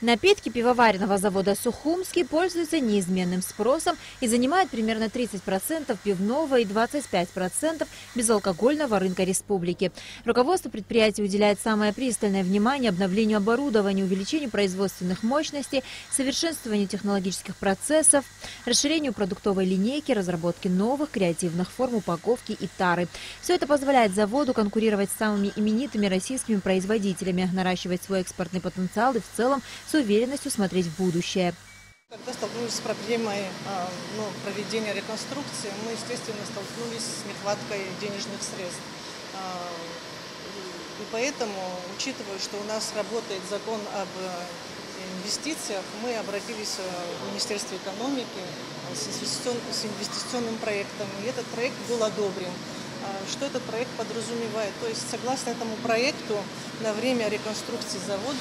Напитки пивоваренного завода «Сухумский» пользуются неизменным спросом и занимают примерно 30% пивного и 25% безалкогольного рынка республики. Руководство предприятия уделяет самое пристальное внимание обновлению оборудования, увеличению производственных мощностей, совершенствованию технологических процессов, расширению продуктовой линейки, разработке новых креативных форм упаковки и тары. Все это позволяет заводу конкурировать с самыми именитыми российскими производителями, наращивать свой экспортный потенциал и в целом с уверенностью смотреть в будущее. Когда столкнулись с проблемой проведения реконструкции, мы, естественно, столкнулись с нехваткой денежных средств. И поэтому, учитывая, что у нас работает закон об инвестициях, мы обратились в Министерство экономики с инвестиционным проектом, и этот проект был одобрен. Что этот проект подразумевает? То есть, согласно этому проекту, на время реконструкции завод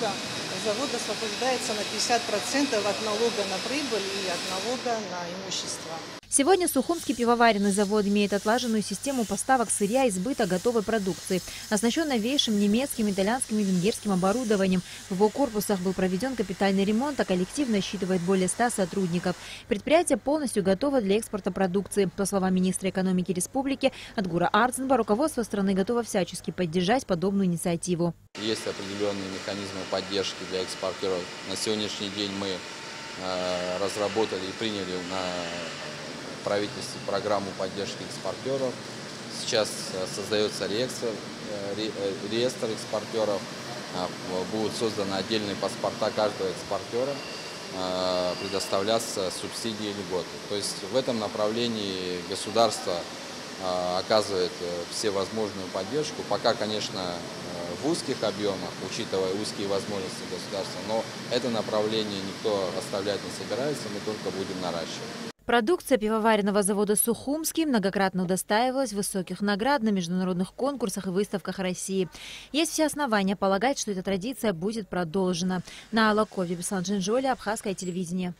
освобождается на 50% от налога на прибыль и от налога на имущество. Сегодня Сухумский пивоваренный завод имеет отлаженную систему поставок сырья и сбыта готовой продукции, оснащен новейшим немецким, итальянским и венгерским оборудованием. В его корпусах был проведен капитальный ремонт, а коллектив насчитывает более 100 сотрудников. Предприятие полностью готово для экспорта продукции. По словам министра экономики республики Отгура Ардзинба, руководство страны готово всячески поддержать подобную инициативу. Есть определенные механизмы поддержки для экспортеров. На сегодняшний день мы разработали и приняли на правительстве программу поддержки экспортеров. Сейчас создается реестр экспортеров, будут созданы отдельные паспорта каждого экспортера, предоставляться субсидии и льготы. То есть в этом направлении государство оказывает всевозможную поддержку. Пока, конечно, в узких объемах, учитывая узкие возможности государства, но это направление никто оставлять не собирается, мы только будем наращивать. Продукция пивоваренного завода «Сухумский» многократно удостаивалась высоких наград на международных конкурсах и выставках России. Есть все основания полагать, что эта традиция будет продолжена. На Алакове, Беслан Джинжоли, Абхазское телевидение.